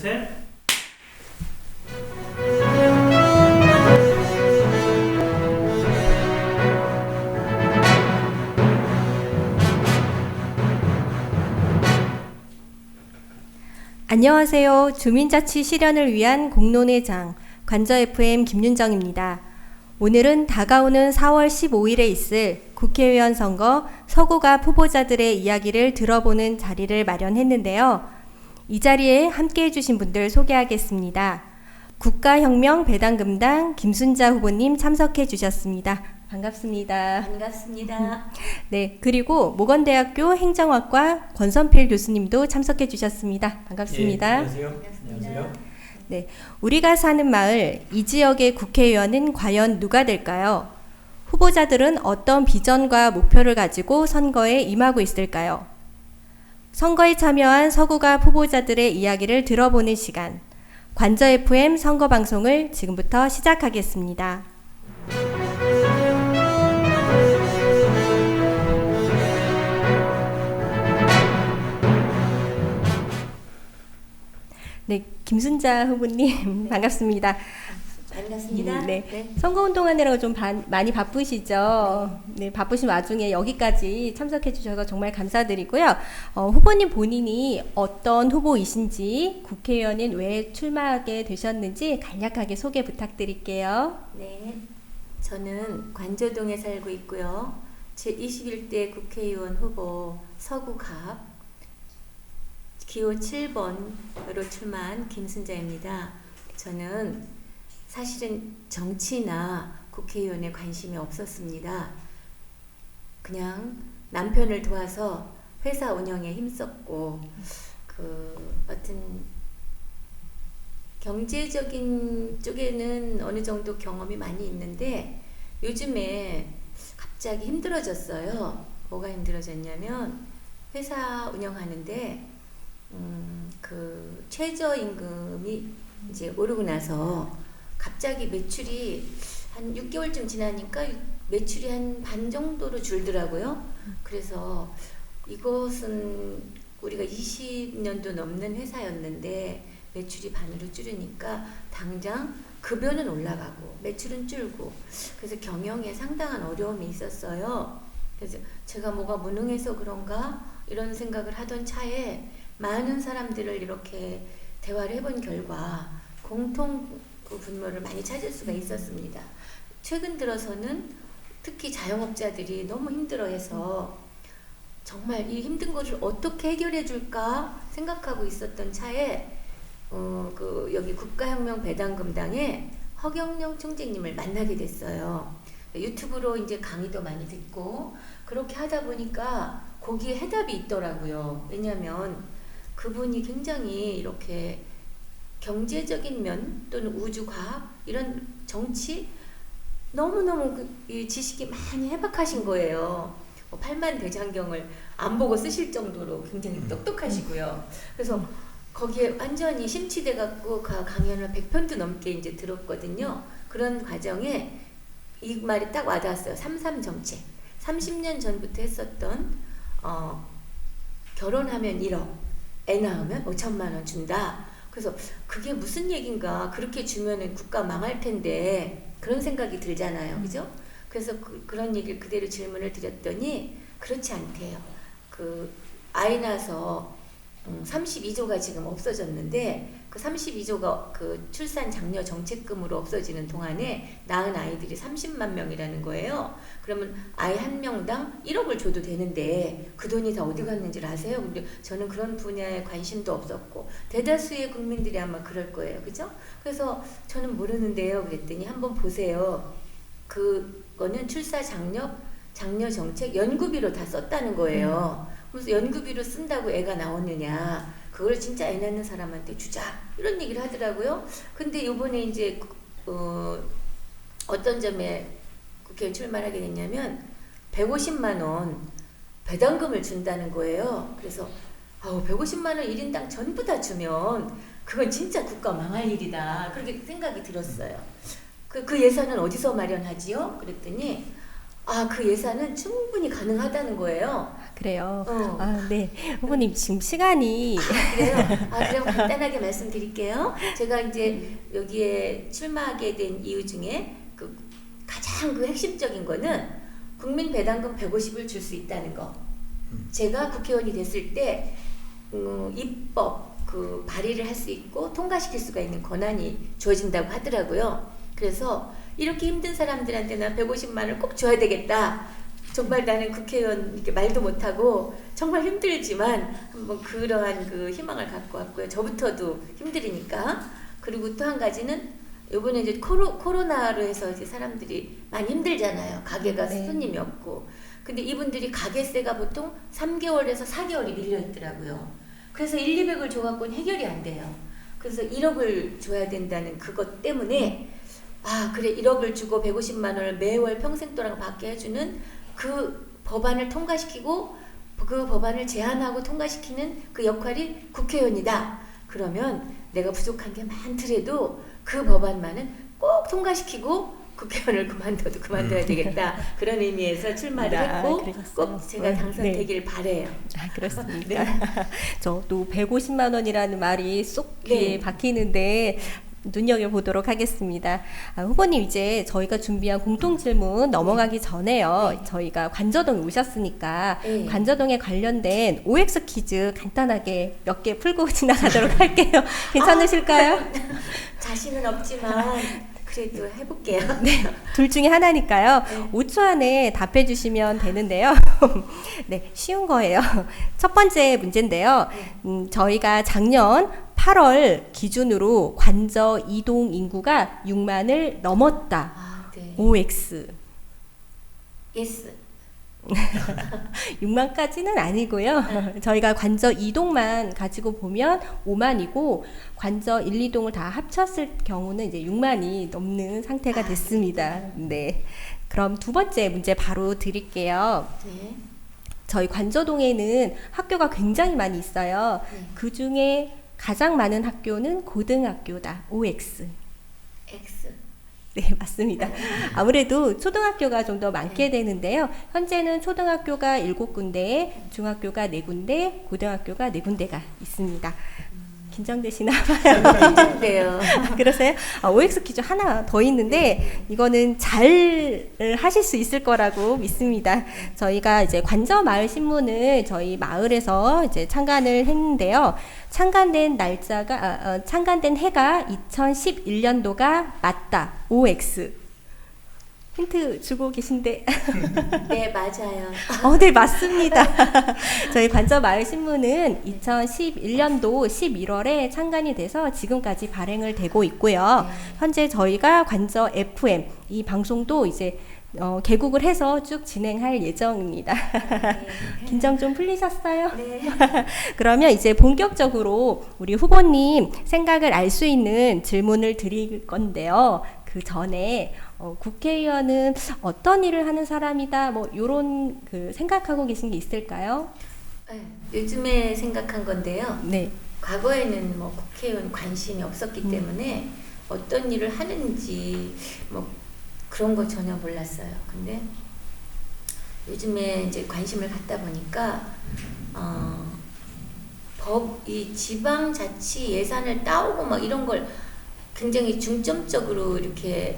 셋. 안녕하세요. 주민자치 실현을 위한 공론의 장 관저 FM 김윤정입니다. 오늘은 다가오는 4월 15일에 있을 국회의원 선거 서구갑 후보자들의 이야기를 들어보는 자리를 마련했는데요. 이 자리에 함께해 주신 분들 소개하겠습니다. 국가혁명 배당금당 김순자 후보님 참석해 주셨습니다. 반갑습니다. 반갑습니다. 네, 그리고 모건대학교 행정학과 권선필 교수님도 참석해 주셨습니다. 반갑습니다. 예, 안녕하세요. 안녕하세요. 네, 우리가 사는 마을 이 지역의 국회의원은 과연 누가 될까요? 후보자들은 어떤 비전과 목표를 가지고 선거에 임하고 있을까요? 선거에 참여한 서구갑 후보자들의 이야기를 들어보는 시간, 관저 FM 선거 방송을 지금부터 시작하겠습니다. 네, 김순자 후보님 반갑습니다. 반갑습니다. 네. 선거운동하느라고 좀 많이 바쁘시죠? 네, 바쁘신 와중에 여기까지 참석해 주셔서 정말 감사드리고요. 후보님 본인이 어떤 후보이신지, 국회의원인 왜 출마하게 되셨는지 간략하게 소개 부탁드릴게요. 네, 저는 관저동에 살고 있고요. 제21대 국회의원 후보 서구갑 기호 7번으로 출마한 김순자입니다. 저는 사실은 정치나 국회의원에 관심이 없었습니다. 그냥 남편을 도와서 회사 운영에 힘썼고 어떤 경제적인 쪽에는 어느 정도 경험이 많이 있는데 요즘에 갑자기 힘들어졌어요. 뭐가 힘들어졌냐면 회사 운영하는데 최저임금이 이제 오르고 나서 갑자기 매출이 한 6개월쯤 지나니까 매출이 한 반 정도로 줄더라고요. 그래서 이것은 우리가 20년도 넘는 회사였는데 매출이 반으로 줄으니까 당장 급여는 올라가고 매출은 줄고 그래서 경영에 상당한 어려움이 있었어요. 그래서 제가 뭐가 무능해서 그런가 이런 생각을 하던 차에 많은 사람들을 이렇게 대화를 해본 결과 공통 분모를 많이 찾을 수가 있었습니다. 최근 들어서는 특히 자영업자들이 너무 힘들어해서 정말 이 힘든 것을 어떻게 해결해 줄까 생각하고 있었던 차에 여기 국가혁명 배당금당에 허경영 총재님을 만나게 됐어요. 유튜브로 이제 강의도 많이 듣고 그렇게 하다 보니까 거기에 해답이 있더라고요. 왜냐하면 그분이 굉장히 이렇게 경제적인 면 또는 우주과학 이런 정치 너무너무 이 지식이 많이 해박하신 거예요. 8만 대장경을 안 보고 쓰실 정도로 굉장히 똑똑하시고요. 그래서 거기에 완전히 심취돼 갖고 강연을 100편도 넘게 이제 들었거든요. 그런 과정에 이 말이 딱 와닿았어요. 3.3 정책. 30년 전부터 했었던 결혼하면 1억, 애 낳으면 5천만 원 준다. 그래서 그게 무슨 얘긴가 그렇게 주면은 국가 망할 텐데 그런 생각이 들잖아요. 그죠? 그래서 그런 얘기를 그대로 질문을 드렸더니 그렇지 않대요. 아이 낳아서 32조가 지금 없어졌는데 그 32조가 그 출산 장려 정책금으로 없어지는 동안에 낳은 아이들이 30만 명이라는 거예요. 그러면 아이 한 명당 1억을 줘도 되는데 그 돈이 다 어디 갔는지 아세요? 근데 저는 그런 분야에 관심도 없었고 대다수의 국민들이 아마 그럴 거예요. 그죠? 그래서 저는 모르는데요. 그랬더니 한번 보세요. 그거는 출산 장려 정책 연구비로 다 썼다는 거예요. 그래서 연구비로 쓴다고 애가 나오느냐? 그걸 진짜 애 낳는 사람한테 주자 이런 얘기를 하더라고요. 근데 요번에 이제 어떤 점에 국회에 출마하게 됐냐면 150만 원 배당금을 준다는 거예요. 그래서 150만 원 1인당 전부 다 주면 그건 진짜 국가 망할 일이다 그렇게 생각이 들었어요. 그 예산은 어디서 마련하지요? 그랬더니 그 예산은 충분히 가능하다는 거예요. 그래요. 어. 네. 후보님 지금 시간이 그래요? 그럼 간단하게 말씀드릴게요. 제가 이제 여기에 출마하게 된 이유 중에 가장 핵심적인 거는 국민 배당금 150을 줄 수 있다는 거. 제가 국회의원이 됐을 때 입법 발의를 할 수 있고 통과시킬 수가 있는 권한이 주어진다고 하더라고요. 그래서 이렇게 힘든 사람들한테 나 150만 원을 꼭 줘야 되겠다. 정말 나는 국회의원 이렇게 말도 못하고 정말 힘들지만 한번 그러한 희망을 갖고 왔고요. 저부터도 힘들으니까. 그리고 또 한 가지는 이번에 이제 코로나로 해서 이제 사람들이 많이 힘들잖아요. 가게가 네. 손님이 없고. 근데 이분들이 가게세가 보통 3개월에서 4개월이 밀려 있더라고요. 그래서 200을 줘갖고는 해결이 안 돼요. 그래서 1억을 줘야 된다는 그것 때문에 그래 1억을 주고 150만 원을 매월 평생 동안 받게 해주는 그 법안을 통과시키고 그 법안을 제안하고 통과시키는 그 역할이 국회의원이다. 그러면 내가 부족한 게 많더라도 그 법안만은 꼭 통과시키고 국회의원을 그만둬야 되겠다. 그런 의미에서 출마를 했고 꼭 제가 당선되길 바래요. 그렇습니다. 저도 150만 원이라는 말이 쏙 귀에 박히는데 눈여겨보도록 하겠습니다. 후보님 이제 저희가 준비한 공통질문 넘어가기 전에요. 저희가 관저동에 오셨으니까 관저동에 관련된 OX 퀴즈 간단하게 몇 개 풀고 지나가도록 할게요. 괜찮으실까요? 자신은 없지만 그래도 해볼게요. 둘 중에 하나니까요. 5초 안에 답해 주시면 되는데요. 쉬운 거예요. 첫 번째 문제인데요. 저희가 작년 8월 기준으로 관저 이동 인구가 6만을 넘었다. OX. Yes. 6만까지는 아니고요. 저희가 관저 이동만 가지고 보면 5만이고 관저 1, 2동을 다 합쳤을 경우는 이제 6만이 넘는 상태가 됐습니다. 네. 그럼 두 번째 문제 바로 드릴게요. 저희 관저동에는 학교가 굉장히 많이 있어요. 그 중에 가장 많은 학교는 고등학교다. OX. X. 네, 맞습니다. 아무래도 초등학교가 좀 더 많게 되는데요. 현재는 초등학교가 7군데, 중학교가 4군데, 고등학교가 4군데가 있습니다. 긴장되시나 봐요. 긴장돼요. 그러세요? OX 퀴즈 하나 더 있는데 이거는 잘 하실 수 있을 거라고 믿습니다. 저희가 이제 관저마을 신문을 저희 마을에서 이제 창간을 했는데요. 창간된 날짜가 창간된 해가 2011년도가 맞다. OX. 힌트 주고 계신데. 네, 맞아요. 네, 맞습니다. 저희 관저마을 신문은 2011년도 11월에 창간이 돼서 지금까지 발행을 되고 있고요. 현재 저희가 관저 FM 이 방송도 이제 개국을 해서 쭉 진행할 예정입니다. 긴장 좀 풀리셨어요? 네. 그러면 이제 본격적으로 우리 후보님 생각을 알 수 있는 질문을 드릴 건데요. 그 전에 국회의원은 어떤 일을 하는 사람이다, 요런 생각하고 계신 게 있을까요? 요즘에 생각한 건데요. 네. 과거에는 국회의원 관심이 없었기 때문에 어떤 일을 하는지 그런 거 전혀 몰랐어요. 근데 요즘에 이제 관심을 갖다 보니까 이 지방자치 예산을 따오고 이런 걸 굉장히 중점적으로 이렇게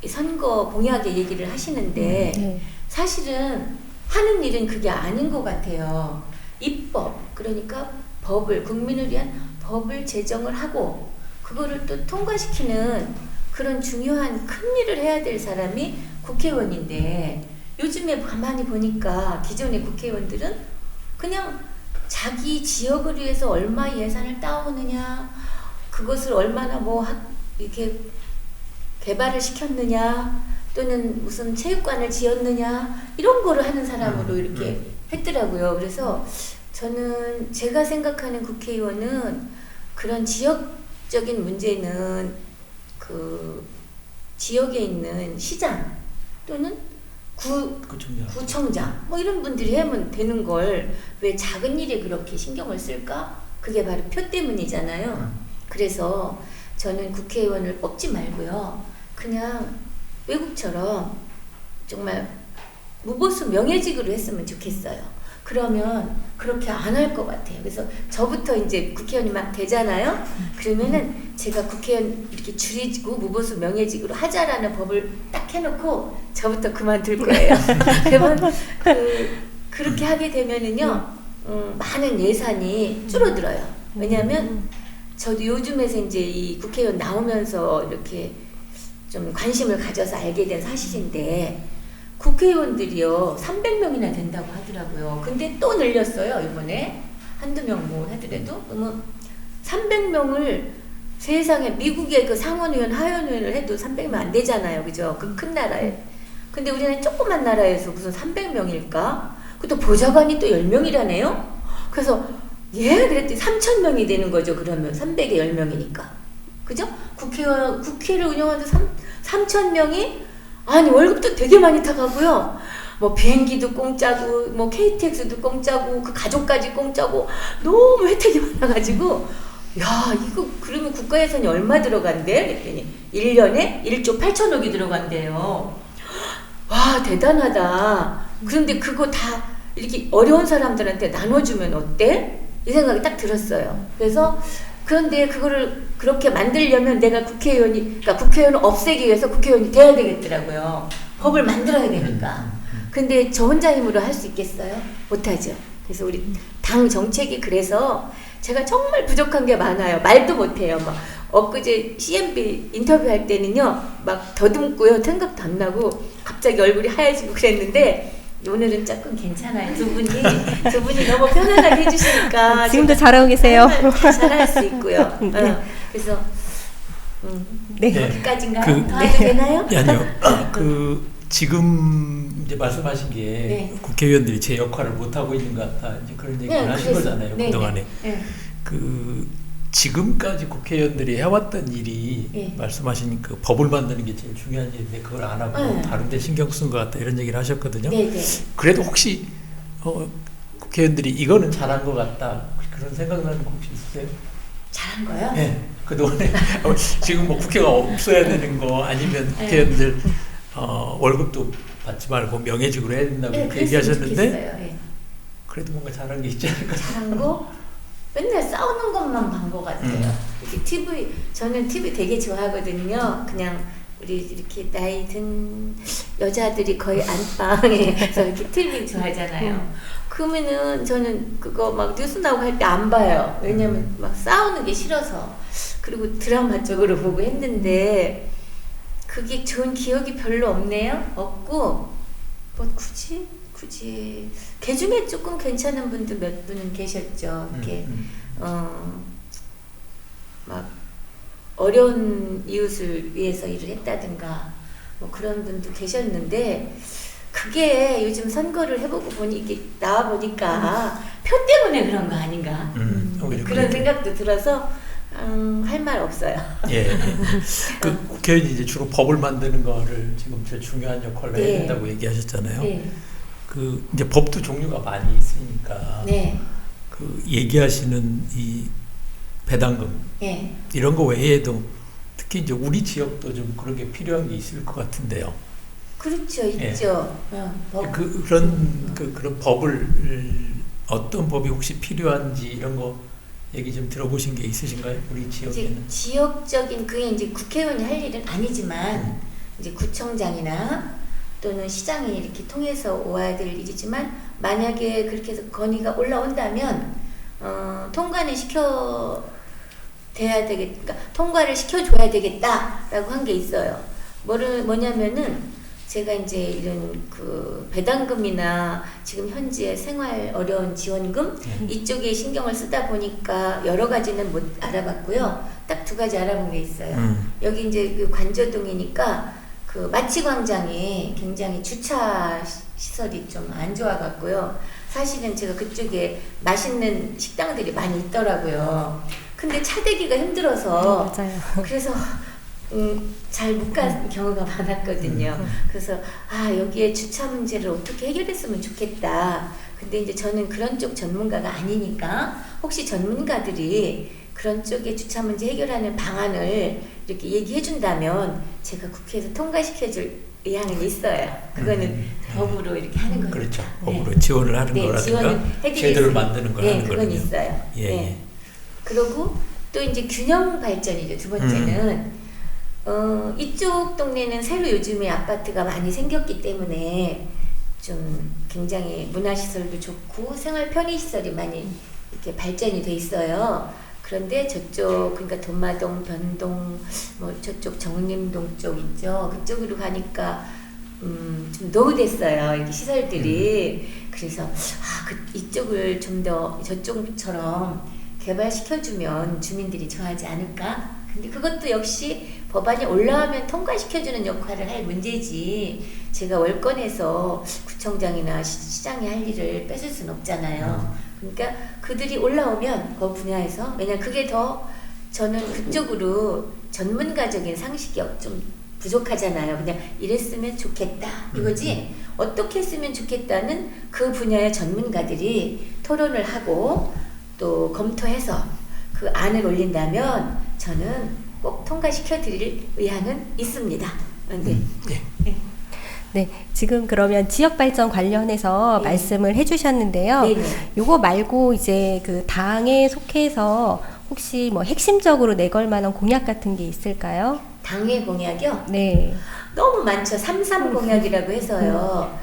선거 공약에 얘기를 하시는데 사실은 하는 일은 그게 아닌 것 같아요. 입법, 그러니까 국민을 위한 법을 제정을 하고 그거를 또 통과시키는 그런 중요한 큰 일을 해야 될 사람이 국회의원인데 요즘에 가만히 보니까 기존의 국회의원들은 그냥 자기 지역을 위해서 얼마 예산을 따오느냐, 그것을 얼마나 이렇게 개발을 시켰느냐, 또는 무슨 체육관을 지었느냐, 이런 거를 하는 사람으로 이렇게 했더라고요. 그래서 저는 제가 생각하는 국회의원은 그런 지역적인 문제는 그 지역에 있는 시장 또는 구청장 이런 분들이 하면 되는 걸 왜 작은 일에 그렇게 신경을 쓸까? 그게 바로 표 때문이잖아요. 그래서 저는 국회의원을 뽑지 말고요. 그냥 외국처럼 정말 무보수 명예직으로 했으면 좋겠어요. 그러면 그렇게 안 할 것 같아요. 그래서 저부터 이제 국회의원이 막 되잖아요. 그러면은 제가 국회의원 이렇게 줄이고 무보수 명예직으로 하자라는 법을 딱 해놓고 저부터 그만둘 거예요. 그러면 그렇게 하게 되면은요, 많은 예산이 줄어들어요. 왜냐하면 저도 요즘에서 이제 이 국회의원 나오면서 이렇게 좀 관심을 가져서 알게 된 사실인데, 국회의원들이요 300명이나 된다고 하더라고요. 근데 또 늘렸어요. 이번에 한두 명 뭐 하더라도. 그러면 300명을 세상에 미국의 그 상원의원 하원의원을 해도 300명 안 되잖아요. 그죠? 그 큰 나라에. 근데 우리는 조그만 나라에서 무슨 300명일까? 그것도 보좌관이 또 10명이라네요. 그래서 그랬더니 3,000명이 되는 거죠. 그러면 300에 10명이니까. 그죠? 국회를 운영하는 3,000명이 아니 월급도 되게 많이 타가고요. 뭐 비행기도 공짜고 뭐 KTX도 공짜고 그 가족까지 공짜고 너무 혜택이 많아가지고 야 이거 그러면 국가 예산이 얼마 들어간대? 그랬더니 1년에 1조 8천억이 들어간대요. 와 대단하다. 그런데 그거 다 이렇게 어려운 사람들한테 나눠주면 어때? 이 생각이 딱 들었어요. 그래서 그런데 그거를 그렇게 만들려면 내가 그러니까 국회의원을 없애기 위해서 국회의원이 돼야 되겠더라고요. 법을 만들어야 되니까. 근데 저 혼자 힘으로 할 수 있겠어요? 못하죠. 그래서 우리 당 정책이 그래서 제가 정말 부족한 게 많아요. 말도 못해요. 막 엊그제 CNB 인터뷰할 때는요, 막 더듬고요. 생각도 안 나고 갑자기 얼굴이 하얘지고 그랬는데 오늘은 조금 괜찮아요. 두 분이 너무 편안하게 해주시니까 지금도 잘하고 계세요. 잘할 수 있고요. 네. 그래서 네. 여기까지인가요? 더 해도 되나요? 아니요. 지금 이제 말씀하신 게 네. 국회의원들이 제 역할을 못 하고 있는 것 같다. 이제 그런 얘기를 하신 거잖아요. 네, 그동안에. 네. 지금까지 국회의원들이 해왔던 일이 네. 말씀하신 그 법을 만드는 게 제일 중요한 일인데 그걸 안 하고 네. 다른 데 신경 쓴 것 같다 이런 얘기를 하셨거든요. 네, 네. 그래도 혹시 국회의원들이 이거는 잘한 것 같다 그런 생각나는 거 혹시 있으세요? 잘한 거요? 네. 그동안에 지금 뭐 국회가 없어야 되는 거 아니면 국회의원들 월급도 받지 말고 명예직으로 해야 된다고 그렇게 얘기하셨는데 네. 그래도 뭔가 잘한 게 있지 않을까? 잘한 거? 맨날 싸우는 것만 본 것 같아요. 이렇게 저는 TV 되게 좋아하거든요. 그냥 우리 이렇게 나이 든 여자들이 거의 안방에서 이렇게 TV 좋아하잖아요. 그러면은 저는 그거 막 뉴스 나오고 할 때 안 봐요. 왜냐면 막 싸우는 게 싫어서. 그리고 드라마 쪽으로 보고 했는데 그게 좋은 기억이 별로 없네요. 없고 뭐 굳이 개 중에 조금 괜찮은 분도 몇 분은 계셨죠. 이렇게 막 어려운 이웃을 위해서 일을 했다든가 뭐 그런 분도 계셨는데 그게 요즘 선거를 해보고 보니 이게 나와 보니까 표 때문에 그런 거 아닌가 그런 생각도 들어서 할 말 없어요. 예. 국회의원이 이제 주로 법을 만드는 거를 지금 제일 중요한 역할을 네. 해야 된다고 얘기하셨잖아요. 네. 이제 법도 종류가 많이 있으니까 네. 얘기하시는 이 배당금 네. 이런 거 외에도 특히 이제 우리 지역도 좀 그런 게 필요한 게 있을 것 같은데요. 그렇죠, 예. 있죠. 그런 법을 어떤 법이 혹시 필요한지 이런 거 얘기 좀 들어보신 게 있으신가요? 우리 지역에는? 이제 지역적인 그게 이제 국회의원이 할 일은 아니지만 이제 구청장이나 또는 시장이 이렇게 통해서 와야 될 일이지만 만약에 그렇게 해서 건의가 올라온다면 통과를 시켜줘야 되겠다라고 한 게 있어요. 뭐냐면은 제가 이제 이런 그 배당금이나 지금 현재 생활 어려운 지원금 이쪽에 신경을 쓰다 보니까 여러 가지는 못 알아봤고요. 딱 두 가지 알아본 게 있어요. 여기 이제 그 관저동이니까 그 마치광장이 굉장히 주차 시설이 좀 안 좋아갖고요. 사실은 제가 그쪽에 맛있는 식당들이 많이 있더라고요. 근데 차 대기가 힘들어서 맞아요. 그래서 잘 못 간 경우가 많았거든요. 그래서 여기에 주차 문제를 어떻게 해결했으면 좋겠다. 근데 이제 저는 그런 쪽 전문가가 아니니까 혹시 전문가들이 그런 쪽에 주차 문제 해결하는 방안을 이렇게 얘기해 준다면 제가 국회에서 통과시켜줄 의향은 있어요. 그거는 법으로 이렇게 하는 거니까. 그렇죠. 네. 법으로 지원을 하는 네, 거라든가 지원을 해드릴 제도를 수- 만드는 걸 네, 하는 그건 거군요. 있어요. 예, 네. 예. 그리고 또 이제 균형 발전이죠. 두 번째는 이쪽 동네는 새로 요즘에 아파트가 많이 생겼기 때문에 좀 굉장히 문화시설도 좋고 생활 편의시설이 많이 이렇게 발전이 돼 있어요. 그런데 저쪽 그러니까 돈마동, 변동, 뭐 저쪽 정림동 쪽 있죠. 그쪽으로 가니까 좀 노후됐어요. 이렇게 시설들이. 그래서 이쪽을 좀 더 저쪽처럼 개발시켜주면 주민들이 좋아하지 않을까? 근데 그것도 역시 법안이 올라오면 통과시켜주는 역할을 할 문제지 제가 월권에서 구청장이나 시장이 할 일을 뺏을 수는 없잖아요. 그러니까 그들이 올라오면 그 분야에서 왜냐면 그게 더 저는 그쪽으로 전문가적인 상식이 좀 부족하잖아요. 그냥 이랬으면 좋겠다 이거지 어떻게 했으면 좋겠다는 그 분야의 전문가들이 토론을 하고 또 검토해서 그 안을 올린다면 저는 꼭 통과시켜 드릴 의향은 있습니다. 네. 예. 네, 지금 그러면 지역 발전 관련해서 네. 말씀을 해주셨는데요. 네네. 요거 말고 이제 그 당에 속해서 혹시 뭐 핵심적으로 내걸 만한 공약 같은 게 있을까요? 당의 공약이요? 네. 너무 많죠. 3.3 공약이라고 해서요.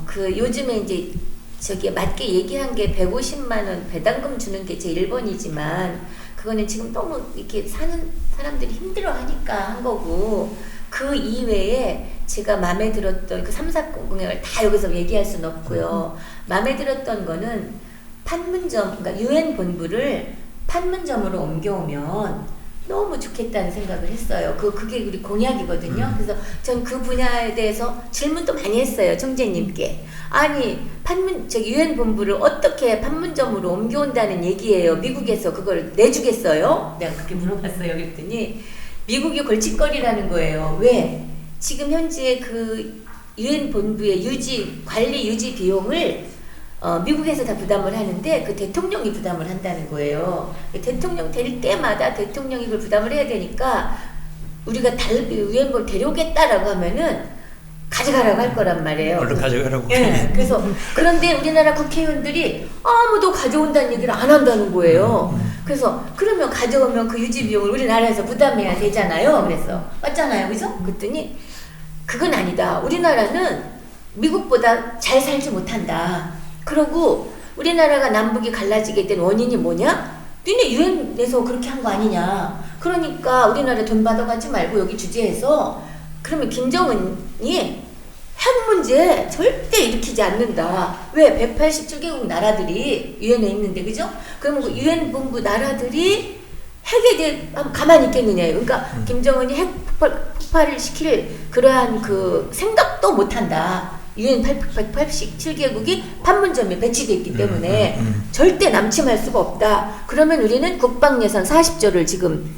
그 요즘에 이제 저기 맞게 얘기한 게 150만 원 배당금 주는 게 제 1번이지만 그거는 지금 너무 이렇게 사는 사람들이 힘들어하니까 한 거고 그 이외에 제가 마음에 들었던 그 3.4 공약을 다 여기서 얘기할 수는 없고요. 마음에 들었던 거는 판문점, 그러니까 유엔 본부를 판문점으로 옮겨오면 너무 좋겠다는 생각을 했어요. 그게 우리 공약이거든요. 그래서 전 그 분야에 대해서 질문도 많이 했어요. 총재님께. 아니 저기 유엔 본부를 어떻게 판문점으로 옮겨온다는 얘기예요. 미국에서 그걸 내주겠어요? 내가 그렇게 물어봤어요. 그랬더니 미국이 골칫거리라는 거예요. 왜? 지금 현재 그 유엔 본부의 관리 유지 비용을 미국에서 다 부담을 하는데 그 대통령이 부담을 한다는 거예요. 대통령 될 때마다 대통령이 그걸 부담을 해야 되니까 우리가 유엔본을 데려오겠다라고 하면은 가져가라고 할 거란 말이에요. 얼른 가져가라고. 예. 그래서 그런데 우리나라 국회의원들이 아무도 가져온다는 얘기를 안 한다는 거예요. 그래서 그러면 가져오면 그 유지 비용을 우리나라에서 부담해야 되잖아요. 그래서 맞잖아요, 그죠? 그랬더니 그건 아니다. 우리나라는 미국보다 잘 살지 못한다. 그러고 우리나라가 남북이 갈라지게 된 원인이 뭐냐? 니네 유엔에서 그렇게 한 거 아니냐? 그러니까 우리나라 돈 받아가지 말고 여기 주재해서 그러면 김정은이 핵 문제 절대 일으키지 않는다. 왜? 187개국 나라들이 유엔에 있는데, 그죠? 그러면 그 유엔 본부 나라들이 핵에 대해 가만히 있겠느냐. 그러니까 김정은이 핵 폭발을 시킬 그러한 그 생각도 못한다. 유엔 187개국이 판문점에 배치되어 있기 때문에 절대 남침할 수가 없다. 그러면 우리는 국방예산 40조를 지금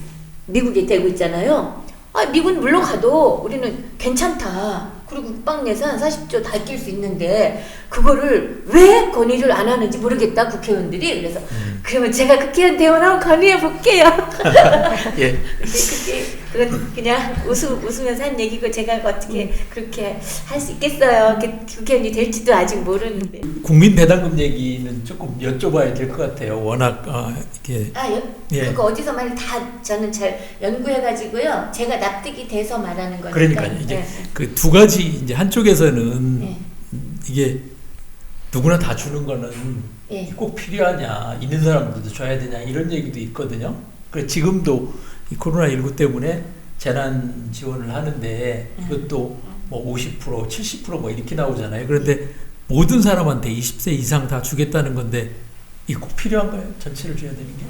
미국에 대고 있잖아요. 미군 물러가도 우리는 괜찮다. 그리고 국방예산 40조 다 아낄 수 있는데 그거를 왜 건의를 안 하는지 모르겠다 국회의원들이. 그래서 그러면 제가 국회의원 되면 한번 건의해 볼게요. 예. 그건 그냥 웃으면서 한 얘기고 제가 어떻게 그렇게 할 수 있겠어요. 국회의원이 될지도 아직 모르는데. 국민 배당금 얘기는 조금 여쭤봐야 될 것 같아요. 워낙 이렇게 예. 그거 어디서 말이 다 저는 잘 연구해가지고요. 제가 납득이 돼서 말하는 거니까. 그러니까요. 이제 네. 그 두 가지 이제 한쪽에서는 네. 이게 누구나 다 주는 거는 네. 꼭 필요하냐, 있는 사람들도 줘야 되냐 이런 얘기도 있거든요. 그래 지금도 이 코로나19 때문에 재난 지원을 하는데 이것도 뭐 50%, 70%뭐 이렇게 나오잖아요. 그런데 모든 사람한테 20세 이상 다 주겠다는 건데 이게 꼭 필요한가요? 전체를 줘야 되는 게?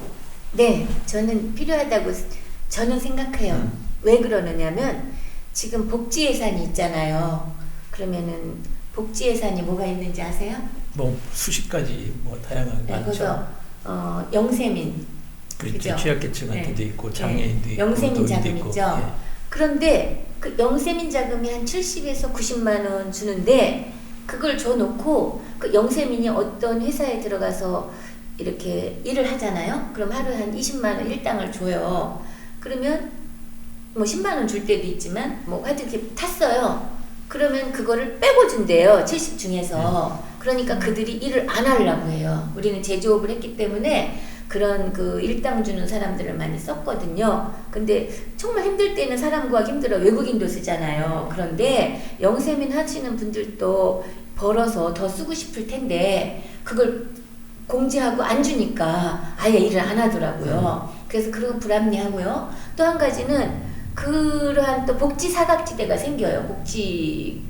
네, 저는 필요하다고 저는 생각해요. 왜 그러느냐면 지금 복지 예산이 있잖아요. 그러면은 복지 예산이 뭐가 있는지 아세요? 뭐 수십 가지 뭐 다양한 게 네, 많죠. 거기서 영세민, 그렇죠. 그죠? 취약계층한테도 네. 있고 장애인도 네. 있고 영세민 노인도 자금 있고. 있죠. 예. 그런데 그 영세민 자금이 한 70에서 90만 원 주는데 그걸 줘놓고 그 영세민이 어떤 회사에 들어가서 이렇게 일을 하잖아요. 그럼 하루에 한 20만 원 일당을 줘요. 그러면 뭐 10만 원 줄 때도 있지만 뭐 하여튼 이렇게 탔어요. 그러면 그거를 빼고 준대요. 70 중에서. 그러니까 그들이 일을 안 하려고 해요. 우리는 제조업을 했기 때문에 그런 그 일당 주는 사람들을 많이 썼거든요. 근데 정말 힘들 때는 사람 구하기 힘들어. 외국인도 쓰잖아요. 그런데 영세민 하시는 분들도 벌어서 더 쓰고 싶을 텐데 그걸 공제하고 안 주니까 아예 일을 안 하더라고요. 그래서 그런 건 불합리하고요. 또 한 가지는 그러한 또 복지 사각지대가 생겨요. 복지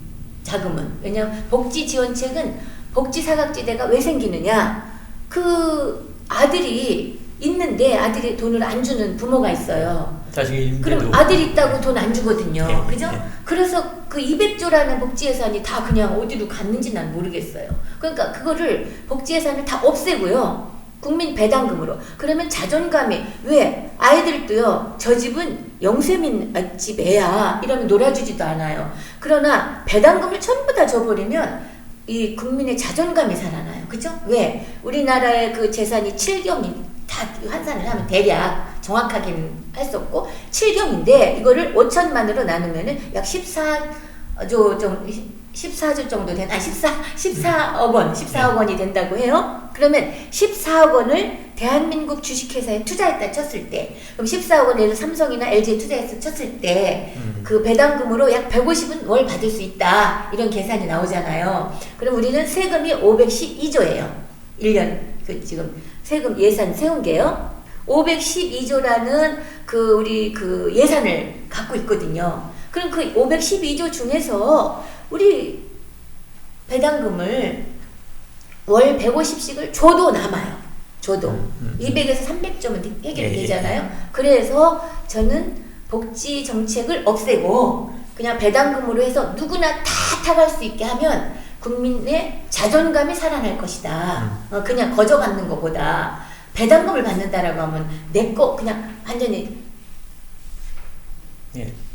자금은. 왜냐하면 복지 지원책은 복지 사각지대가 왜 생기느냐. 그 아들이 있는데 아들이 돈을 안 주는 부모가 있어요. 자식이 있는데도. 그럼 아들 있다고 돈 안 주거든요. 네, 그죠? 네. 그래서 그 200조라는 복지 예산이 다 그냥 어디로 갔는지 난 모르겠어요. 그러니까 그거를 복지 예산을 다 없애고요. 국민 배당금으로. 그러면 자존감이 왜 아이들도요. 저 집은 영세민 집 애야 이러면 놀아주지도 않아요. 그러나 배당금을 전부 다 줘버리면 이 국민의 자존감이 살아나요. 그죠? 왜? 우리나라의 그 재산이 7경이 다 환산을 하면 대략 정확하게는 할 수 없고 7경인데 이거를 5천만으로 나누면은 약 14조 정도 된, 14억 원, 14억 원이 된다고 해요. 그러면 14억 원을 대한민국 주식회사에 투자했다 쳤을 때, 그럼 14억 원을 삼성이나 LG에 투자해서 쳤을 때, 그 배당금으로 약 150은 월 받을 수 있다. 이런 계산이 나오잖아요. 그럼 우리는 세금이 512조예요. 1년, 그 지금 세금 예산 세운 게요. 512조라는 그 우리 그 예산을 갖고 있거든요. 그럼 그 512조 중에서 우리 배당금을 월 150씩을 줘도 남아요. 줘도 200에서 300조면 해결이 되잖아요. 그래서 저는 복지 정책을 없애고 그냥 배당금으로 해서 누구나 다 타갈 수 있게 하면 국민의 자존감이 살아날 것이다. 그냥 거저 받는 것보다 배당금을 받는다라고 하면 내 거 그냥 완전히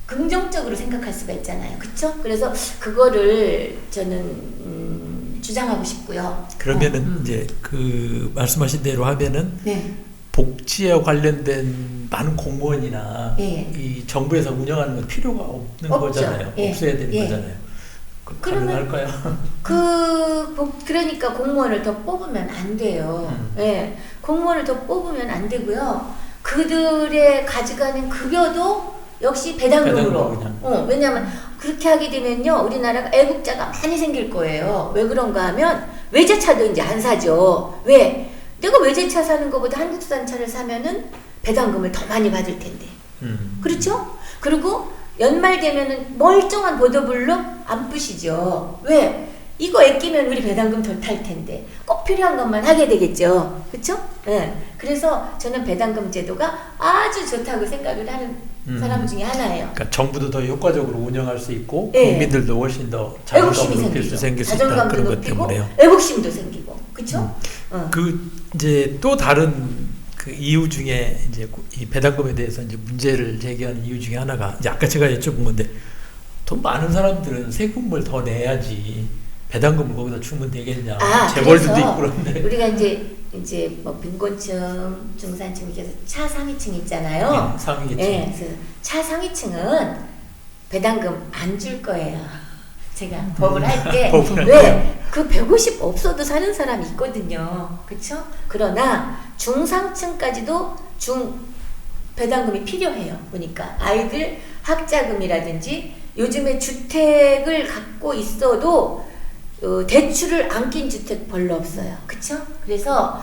긍정적으로 생각할 수가 있잖아요. 그쵸? 그래서 그거를 저는 주장하고 싶고요. 그러면은 이제 그 말씀하신 대로 하면은 네. 복지에 관련된 많은 공무원이나 예. 이 정부에서 운영하는 건 필요가 없는 없죠. 거잖아요. 예. 없어야 되는 예. 거잖아요. 그러면 가능할까요? 그러니까 공무원을 더 뽑으면 안 돼요. 예. 공무원을 더 뽑으면 안 되고요. 그들의 가져가는 급여도 역시 배당금으로. 왜냐하면 그렇게 하게 되면요, 우리나라가 애국자가 많이 생길 거예요. 왜 그런가 하면 외제차도 이제 안 사죠. 왜? 내가 외제차 사는 것보다 한국산 차를 사면은 배당금을 더 많이 받을 텐데. 그렇죠? 그리고 연말 되면은 멀쩡한 보도블록 안 부시죠. 왜? 이거 아끼면 우리 배당금 덜 탈 텐데 꼭 필요한 것만 하게 되겠죠. 그렇죠? 네. 그래서 저는 배당금 제도가 아주 좋다고 생각을 하는 사람 중에 하나예요. 그러니까 정부도 더 효과적으로 운영할 수 있고 네. 국민들도 훨씬 더 애국심이 자존감을 높일 수 생길 수 있다. 자존감도 그런 것 높이고 때문에요. 애국심도 생기고. 그렇죠? 그 이제 또 다른 그 이유 중에 이제 이 배당금에 대해서 이제 문제를 제기하는 이유 중에 하나가 이제 아까 제가 여쭤본 건데 돈 많은 사람들은 세금을 더 내야지 배당금을 거기다 주면 되겠냐. 재벌들도 그래서 있고 그런데 우리가 이제 뭐 빈곤층, 중산층 이렇게 차상위층 있잖아요. 상위층. 예, 그래서 차상위층은 배당금 안 줄 거예요. 제가 법을 할 때 왜? 그 150 없어도 사는 사람이 있거든요. 그렇죠? 그러나 중상층까지도 배당금이 필요해요. 보니까 아이들 학자금이라든지 요즘에 주택을 갖고 있어도 대출을 안 낀 주택 별로 없어요. 그쵸? 그래서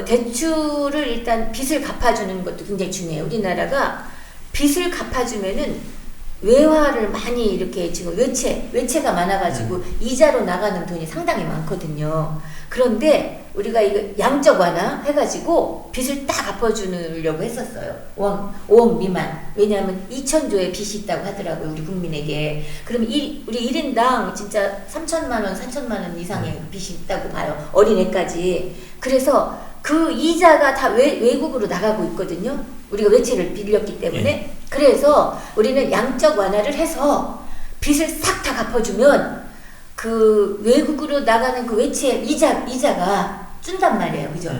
대출을 일단 빚을 갚아주는 것도 굉장히 중요해요. 우리나라가 빚을 갚아주면은 외화를 많이 이렇게 지금 외채가 많아가지고 이자로 나가는 돈이 상당히 많거든요. 그런데 우리가 이거 양적 완화 해가지고 빚을 딱 갚아주려고 했었어요. 5억 미만. 왜냐하면 2,000조의 빚이 있다고 하더라고요. 우리 국민에게. 그럼 우리 1인당 진짜 3천만 원, 4천만 원 이상의 빚이 있다고 봐요. 어린애까지. 그래서 그 이자가 다 외국으로 나가고 있거든요. 우리가 외채를 빌렸기 때문에. 그래서 우리는 양적 완화를 해서 빚을 싹 다 갚아주면 그 외국으로 나가는 그 외채 이자가 준단 말이에요. 그죠?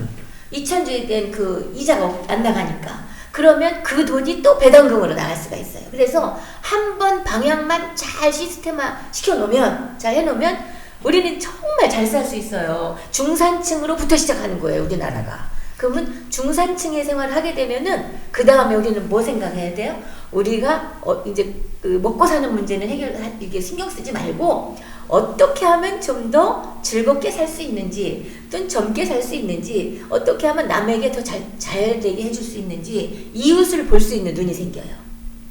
이천주에 대한 그 이자가 안 나가니까. 그러면 그 돈이 또 배당금으로 나갈 수가 있어요. 그래서 한번 방향만 잘 시스템화 시켜놓으면, 잘 해놓으면 우리는 정말 잘 살 수 있어요. 중산층으로부터 시작하는 거예요, 우리나라가. 그러면 중산층의 생활을 하게 되면은 그 다음에 우리는 뭐 생각해야 돼요? 우리가 이제 그 먹고 사는 문제는 이게 신경 쓰지 말고 어떻게 하면 좀 더 즐겁게 살 수 있는지, 또는 젊게 살 수 있는지, 어떻게 하면 남에게 더 잘 되게 해줄 수 있는지 이웃을 볼 수 있는 눈이 생겨요.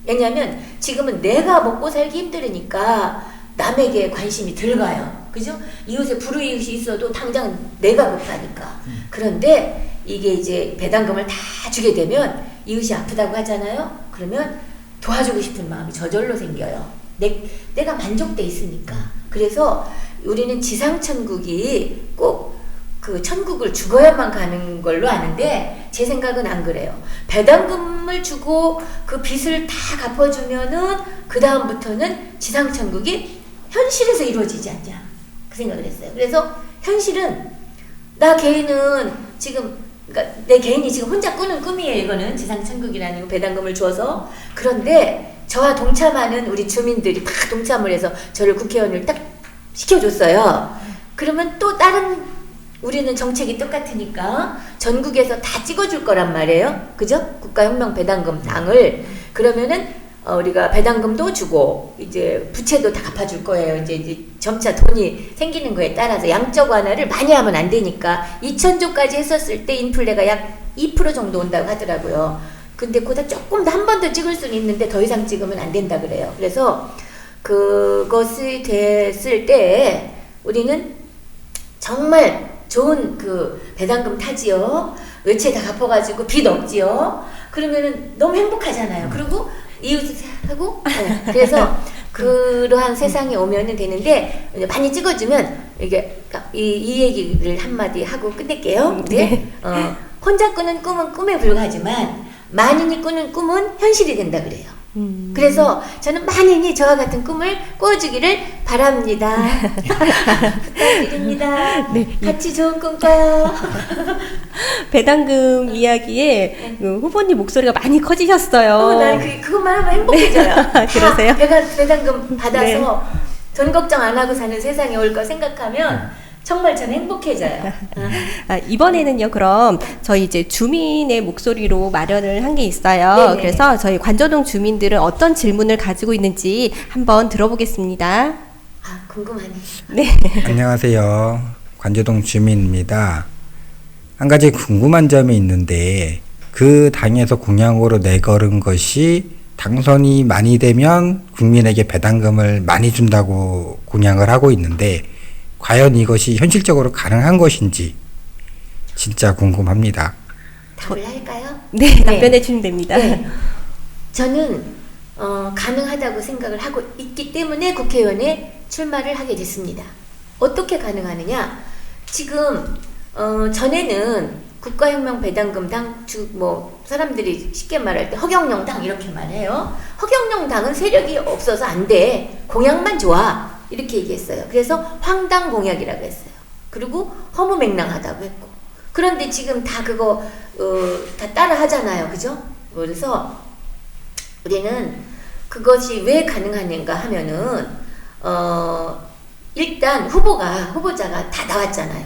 왜냐하면 지금은 내가 먹고 살기 힘들으니까 남에게 관심이 덜 가요. 그죠? 이웃에 불우이웃이 있어도 당장 내가 급하니까. 그런데 이게 이제 배당금을 다 주게 되면 이웃이 아프다고 하잖아요. 그러면 도와주고 싶은 마음이 저절로 생겨요. 내가 만족돼 있으니까. 그래서 우리는 지상천국이 꼭 그 천국을 죽어야만 가는 걸로 아는데 제 생각은 안 그래요. 배당금을 주고 그 빚을 다 갚아주면은 그 다음부터는 지상천국이 현실에서 이루어지지 않냐, 그 생각을 했어요. 그래서 현실은 나 개인은 지금, 그러니까 내 개인이 지금 혼자 꾸는 꿈이에요. 이거는 지상천국이라는 배당금을 줘서. 그런데 저와 동참하는 우리 주민들이 다 동참을 해서 저를 국회의원을 딱 시켜줬어요. 그러면 또 다른, 우리는 정책이 똑같으니까 전국에서 다 찍어줄 거란 말이에요. 그죠? 국가혁명 배당금 당을. 그러면은 우리가 배당금도 주고 이제 부채도 다 갚아줄 거예요. 이제 점차 돈이 생기는 거에 따라서 양적 완화를 많이 하면 안 되니까 2,000조까지 했었을 때 인플레가 약 2% 정도 온다고 하더라고요. 근데 그보다 조금 더 한 번 더 찍을 수는 있는데 더 이상 찍으면 안 된다 그래요. 그래서 그것이 됐을 때 우리는 정말 좋은 그 배당금 타지요. 외채 다 갚아가지고 빚 없지요. 그러면은 너무 행복하잖아요. 그리고 이웃하고 그래서 그러한 세상이 오면은 되는데 많이 찍어주면 이게 이 얘기를 한마디 하고 끝낼게요. 네. 혼자 꾸는 꿈은 꿈에 불과하지만 만인이 꾸는 꿈은 현실이 된다 그래요. 그래서 저는 만인이 저와 같은 꿈을 꿔주기를 바랍니다. 부탁드립니다. 네. 같이 좋은 꿈 꿔요. 배당금 이야기에 그 후보님 목소리가 많이 커지셨어요. 난 그것만 하면 행복해져요. 그러세요? 배당금 받아서 네. 돈 걱정 안 하고 사는 세상이 올 거 생각하면 정말 저는 행복해져요. 이번에는요, 그럼 저희 이제 주민의 목소리로 마련을 한 게 있어요. 네네. 그래서 저희 관저동 주민들은 어떤 질문을 가지고 있는지 한번 들어보겠습니다. 궁금하네. 네. 안녕하세요. 관저동 주민입니다. 한 가지 궁금한 점이 있는데 그 당에서 공약으로 내걸은 것이 당선이 많이 되면 국민에게 배당금을 많이 준다고 공약을 하고 있는데 과연 이것이 현실적으로 가능한 것인지 진짜 궁금합니다. 답을 할까요? 네, 답변해 주시면 됩니다. 네. 저는 가능하다고 생각을 하고 있기 때문에 국회의원에 출마를 하게 됐습니다. 어떻게 가능하느냐? 지금 전에는 국가혁명 배당금당 사람들이 쉽게 말할 때 허경영당 이렇게 말해요. 허경영당은 세력이 없어서 안 돼. 공약만 좋아. 이렇게 얘기했어요. 그래서 황당 공약이라고 했어요. 그리고 허무맹랑하다고 했고. 그런데 지금 다 그거 다 따라 하잖아요. 그죠? 그래서 우리는 그것이 왜 가능한가 하면은 일단 후보자가 다 나왔잖아요.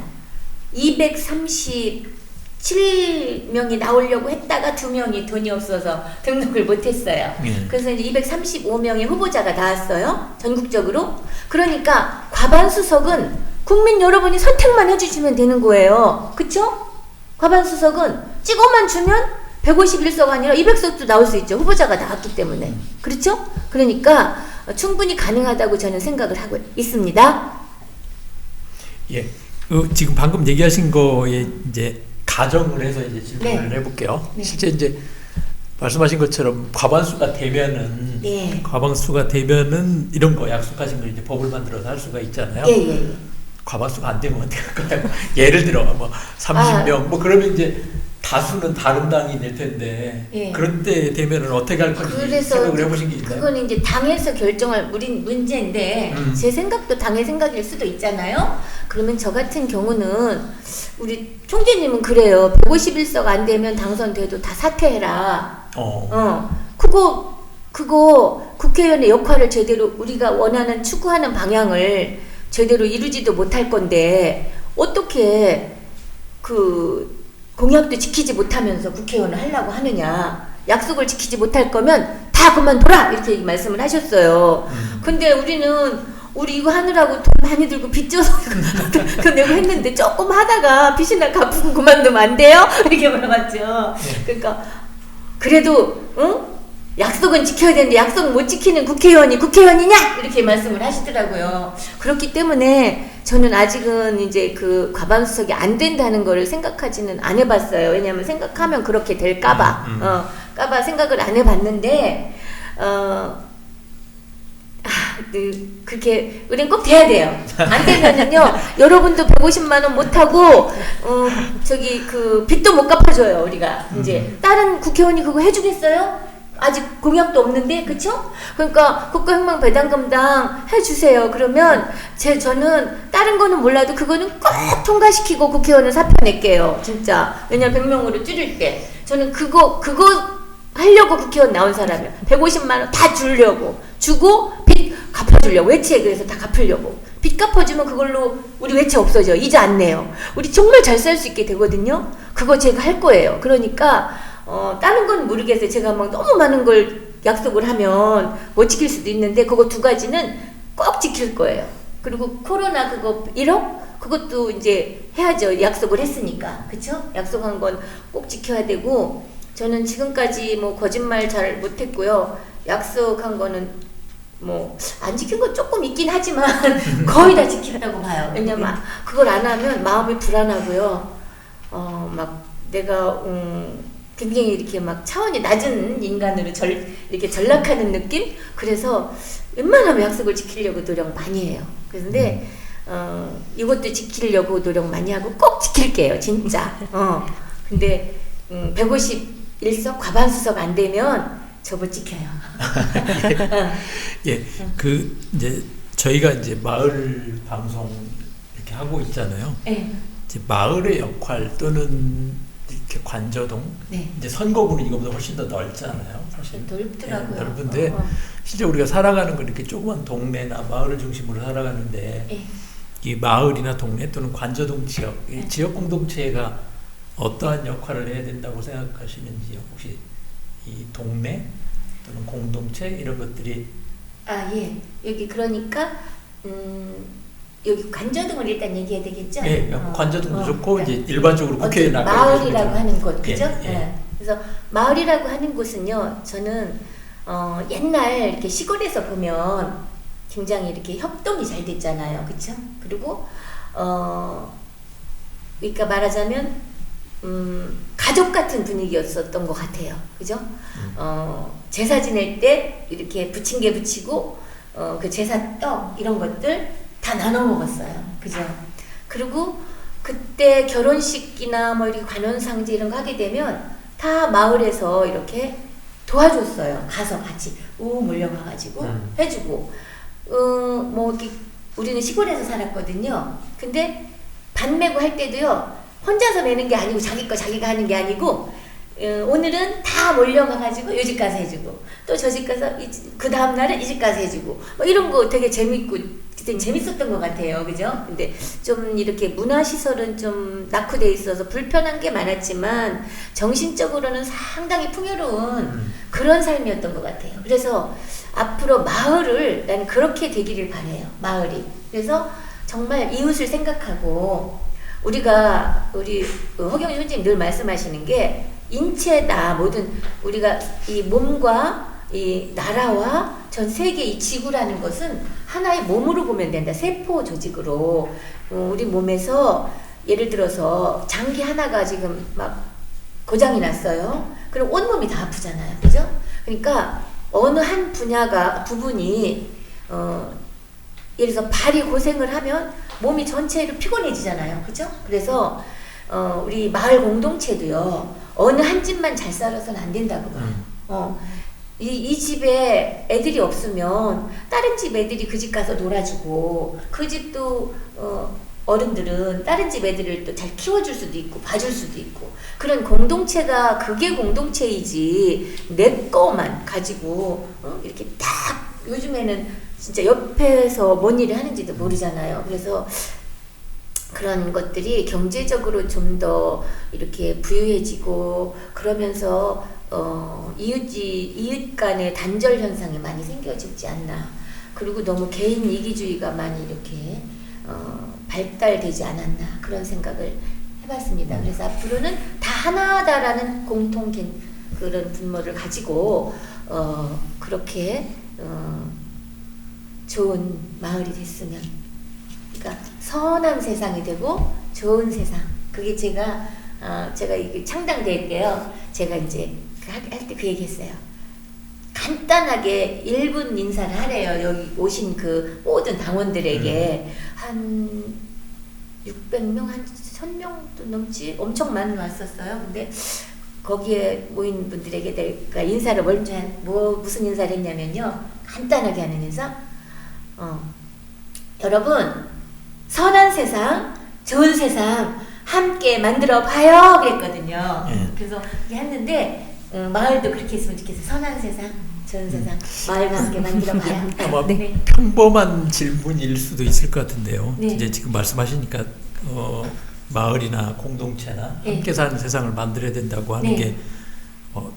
237명이 나오려고 했다가 2명이 돈이 없어서 등록을 못했어요. 그래서 이제 235명의 후보자가 나왔어요. 전국적으로. 그러니까 과반수석은 국민 여러분이 선택만 해주시면 되는 거예요. 그쵸? 과반수석은 찍어만 주면 151석 아니라 200석도 나올 수 있죠. 후보자가 나왔기 때문에. 그렇죠? 그러니까 충분히 가능하다고 저는 생각을 하고 있습니다. 예. 지금 방금 얘기하신 거에 이제 가정을 해서 이제 질문을 해볼게요. 네. 실제 이제 말씀하신 것처럼 과반수가 되면은 이런 거 약속하신 걸 이제 법을 만들어서 할 수가 있잖아요. 과반수가 안 되면 어떻게 할까요? 예를 들어 뭐 30명 그러면 이제 다수는 다른 당이 될 텐데 예. 그런 때 되면은 어떻게 할 건지 그래서 생각을 해보신 게 있나요? 그건 이제 당에서 결정할 문제인데 제 생각도 당의 생각일 수도 있잖아요. 그러면 저 같은 경우는 우리 총재님은 그래요. 151석 안 되면 당선돼도 다 사퇴해라. 그거 국회의원의 역할을 제대로 우리가 원하는 추구하는 방향을 제대로 이루지도 못할 건데 어떻게 그 공약도 지키지 못하면서 국회의원을 하려고 하느냐. 약속을 지키지 못할 거면 다 그만둬라 이렇게 말씀을 하셨어요. 근데 우리 이거 하느라고 돈 많이 들고 빚 져서 그 내고 했는데 조금 하다가 빚이나 갚고 그만두면 안 돼요? 이렇게 물어봤죠. 그러니까 그래도 약속은 지켜야 되는데 약속 못 지키는 국회의원이 국회의원이냐? 이렇게 말씀을 하시더라고요. 그렇기 때문에 저는 아직은 이제 그 과반수석이 안 된다는 거를 생각하지는 안 해봤어요. 왜냐하면 생각하면 그렇게 될까봐. 까봐 생각을 안 해봤는데, 그렇게, 우린 꼭 돼야 돼요. 안 되면은요, 여러분도 150만원 못하고, 빚도 못 갚아줘요, 우리가. 이제, 다른 국회의원이 그거 해주겠어요? 아직 공약도 없는데, 그쵸? 그러니까, 국가혁명배당금당 해주세요. 그러면, 저는, 다른 거는 몰라도 그거는 꼭 통과시키고 국회의원을 사표 낼게요. 진짜. 왜냐면 100명으로 줄일 때. 저는 그거 하려고 국회의원 나온 사람이에요. 150만원 다 주고, 빚 갚아주려고. 외채 그래서 다 갚으려고. 빚 갚아주면 그걸로 우리 외채 없어져. 이자 안 내요. 우리 정말 잘 살 수 있게 되거든요. 그거 제가 할 거예요. 그러니까, 다른 건 모르겠어요. 제가 막 너무 많은 걸 약속을 하면 못 지킬 수도 있는데, 그거 2가지는 꼭 지킬 거예요. 그리고 코로나 그거 1억? 그것도 이제 해야죠. 약속을 했으니까. 그쵸? 약속한 건 꼭 지켜야 되고, 저는 지금까지 뭐 거짓말 잘 못했고요. 약속한 거는 뭐 안 지킨 거 조금 있긴 하지만 거의 다 지키라고 봐요. 왜냐면 그걸 안 하면 마음이 불안하고요. 막 내가 굉장히 이렇게 막 차원이 낮은 인간으로 이렇게 전락하는 느낌? 그래서 웬만하면 약속을 지키려고 노력 많이 해요. 그런데 이것도 지키려고 노력 많이 하고 꼭 지킬게요. 진짜. 근데 151석 과반수석 안 되면 저거 지켜요. 예, 이제 저희가 이제 마을 방송 이렇게 하고 있잖아요. 네. 이제 마을의 역할 또는 이렇게 관저동, 네. 이제 선거구는 이거보다 훨씬 더 넓잖아요. 사실 넓더라고요. 예, 넓은데 실제 우리가 살아가는 건 이렇게 조그만 동네나 마을을 중심으로 살아가는데 네. 이 마을이나 동네 또는 관저동 지역, 이 지역 공동체가 어떠한 역할을 해야 된다고 생각하시는지요? 혹시 이 동네 또는 공동체 이런 것들이 예. 여기 그러니까 여기 관저동을 일단 얘기해야 되겠죠? 예, 관저동도 좋고 그러니까 이제 일반적으로 국회에 나가 마을이라고 하는 곳, 그죠? 예, 예. 그래서 마을이라고 하는 곳은요, 저는 옛날 이렇게 시골에서 보면 굉장히 이렇게 협동이 잘 됐잖아요, 그렇죠? 그리고 그러니까 말하자면 가족 같은 분위기였었던 것 같아요. 그죠? 제사 지낼 때 이렇게 부침개 부치고, 그 제사 떡, 이런 것들 다 나눠 먹었어요. 그죠? 그리고 그때 결혼식이나 뭐 이렇게 관혼상제 이런 거 하게 되면 다 마을에서 이렇게 도와줬어요. 가서 같이 몰려가가지고 해주고, 뭐 이렇게 우리는 시골에서 살았거든요. 근데 반 메고 할 때도요, 혼자서 내는 게 아니고 자기 거 자기가 하는 게 아니고 오늘은 다 몰려가가지고 요 집 가서 해주고 또 저 집 가서 그 다음 날은 이 집 가서 해주고 뭐 이런 거 되게 재밌고 그때 재밌었던 것 같아요. 그죠? 근데 좀 이렇게 문화시설은 좀 낙후돼 있어서 불편한 게 많았지만 정신적으로는 상당히 풍요로운 그런 삶이었던 것 같아요. 그래서 앞으로 마을을 나는 그렇게 되기를 바라요. 마을이. 그래서 정말 이웃을 생각하고 우리 허경희 선생님 늘 말씀하시는 게 인체다 모든 우리가 이 몸과 이 나라와 전 세계 이 지구라는 것은 하나의 몸으로 보면 된다. 세포 조직으로 우리 몸에서 예를 들어서 장기 하나가 지금 막 고장이 났어요. 그럼 온몸이 다 아프잖아요. 그죠? 그러니까 어느 한 부분이 예를 들어서 발이 고생을 하면 몸이 전체로 피곤해지잖아요. 그죠? 그래서 우리 마을 공동체도요. 어느 한 집만 잘 살아서는 안 된다고 봐요. 이 집에 애들이 없으면 다른 집 애들이 그 집 가서 놀아주고, 그 집도 어른들은 다른 집 애들을 또 잘 키워줄 수도 있고 봐줄 수도 있고, 그런 공동체가 그게 공동체이지 내 거만 가지고 이렇게 딱, 요즘에는 진짜 옆에서 뭔 일을 하는지도 모르잖아요. 그래서 그런 것들이 경제적으로 좀 더 이렇게 부유해지고 그러면서 이웃 간의 단절 현상이 많이 생겨지지 않나. 그리고 너무 개인 이기주의가 많이 이렇게 발달되지 않았나, 그런 생각을 해봤습니다. 그래서 앞으로는 다 하나다라는 공통 그런 분모를 가지고 그렇게 좋은 마을이 됐으면, 그러니까 선한 세상이 되고 좋은 세상. 그게 제가 이게 창당대회 때요, 제가 이제 할 때 그 얘기했어요. 간단하게 1분 인사를 하래요. 여기 오신 그 모든 당원들에게. 한 600명, 한 1000명도 넘지, 엄청 많이 왔었어요. 근데 거기에 모인 분들에게 내가 인사를 먼저 무슨 인사를 했냐면요, 간단하게 하는 인사. 여러분, 선한 세상, 좋은 세상 함께 만들어 봐요 그랬거든요. 그래서 이렇게 했는데 마을도 그렇게 했으면 좋겠어요. 선한 세상, 좋은 세상, 마을과 함께 만들어 봐요. 아마 네. 평범한 질문일 수도 있을 것 같은데요. 네. 이제 지금 말씀하시니까 마을이나 공동체나 네. 함께 사는 세상을 만들어야 된다고 하는 네. 게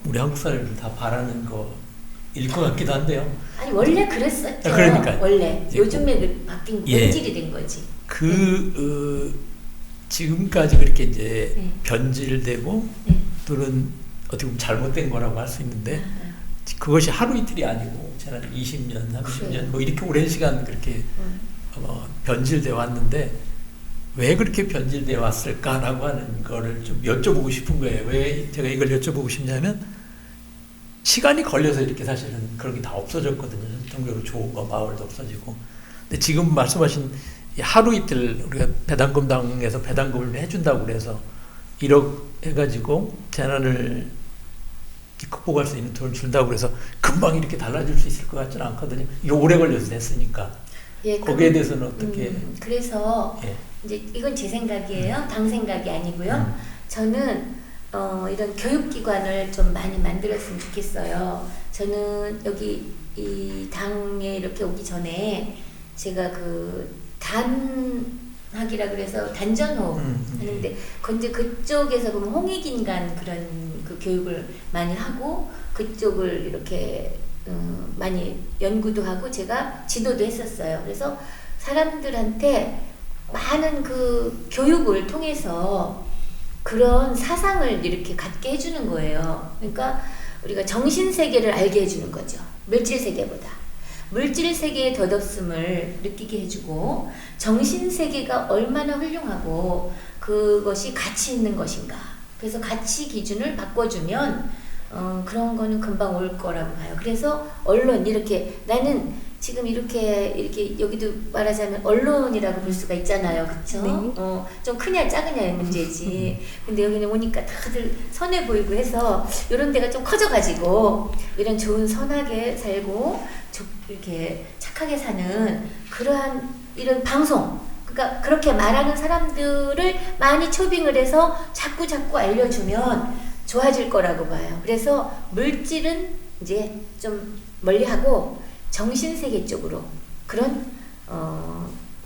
우리 한국 사람들 다 바라는 거일 것 같기도 한데요. 아니 원래 그랬었죠. 그러니까요. 원래 이제 요즘에 바뀐 예. 본질이 된 거지. 지금까지 그렇게 이제 네. 변질되고 네. 또는 어떻게 보면 잘못된 거라고 할 수 있는데, 그것이 하루 이틀이 아니고 지난 20년, 30년 뭐 이렇게 오랜 시간 그렇게 변질되어 왔는데, 왜 그렇게 변질되어 왔을까라고 하는 거를 좀 여쭤보고 싶은 거예요. 왜 제가 이걸 여쭤보고 싶냐면, 시간이 걸려서 이렇게 사실은 그런 게 다 없어졌거든요. 전통적으로 좋은 거, 마을도 없어지고. 근데 지금 말씀하신 하루 이틀 우리가 배당금당에서 배당금을 해준다고 그래서 1억 해가지고 재난을 극복할 수 있는 돈을 준다고 그래서 금방 이렇게 달라질 수 있을 것 같지는 않거든요. 이게 오래 걸려서 됐으니까. 예, 거기에 대해서는 어떻게? 그래서 예. 이제 이건 제 생각이에요. 당 생각이 아니고요. 저는 이런 교육기관을 좀 많이 만들었으면 좋겠어요. 저는 여기 이 당에 이렇게 오기 전에 제가 그 단학이라 그래서 단전호흡 하는데, 근데 그쪽에서 보면 홍익인간 그런 그 교육을 많이 하고 그쪽을 이렇게 많이 연구도 하고 제가 지도도 했었어요. 그래서 사람들한테 많은 그 교육을 통해서 그런 사상을 이렇게 갖게 해주는 거예요. 그러니까 우리가 정신세계를 알게 해주는 거죠. 물질세계보다. 물질세계의 덧없음을 느끼게 해주고, 정신세계가 얼마나 훌륭하고 그것이 가치 있는 것인가. 그래서 가치 기준을 바꿔주면 그런 거는 금방 올 거라고 봐요. 그래서 언론, 이렇게 나는 지금 이렇게 여기도 말하자면 언론이라고 볼 수가 있잖아요. 그쵸? 네. 좀 크냐 작으냐의 문제지. 근데 여기는 오니까 다들 선해 보이고 해서 이런 데가 좀 커져가지고 이런 좋은 선하게 살고 이렇게 착하게 사는 그러한 이런 방송, 그러니까 그렇게 말하는 사람들을 많이 초빙을 해서 자꾸 알려주면 좋아질 거라고 봐요. 그래서 물질은 이제 좀 멀리하고 정신세계 쪽으로 그런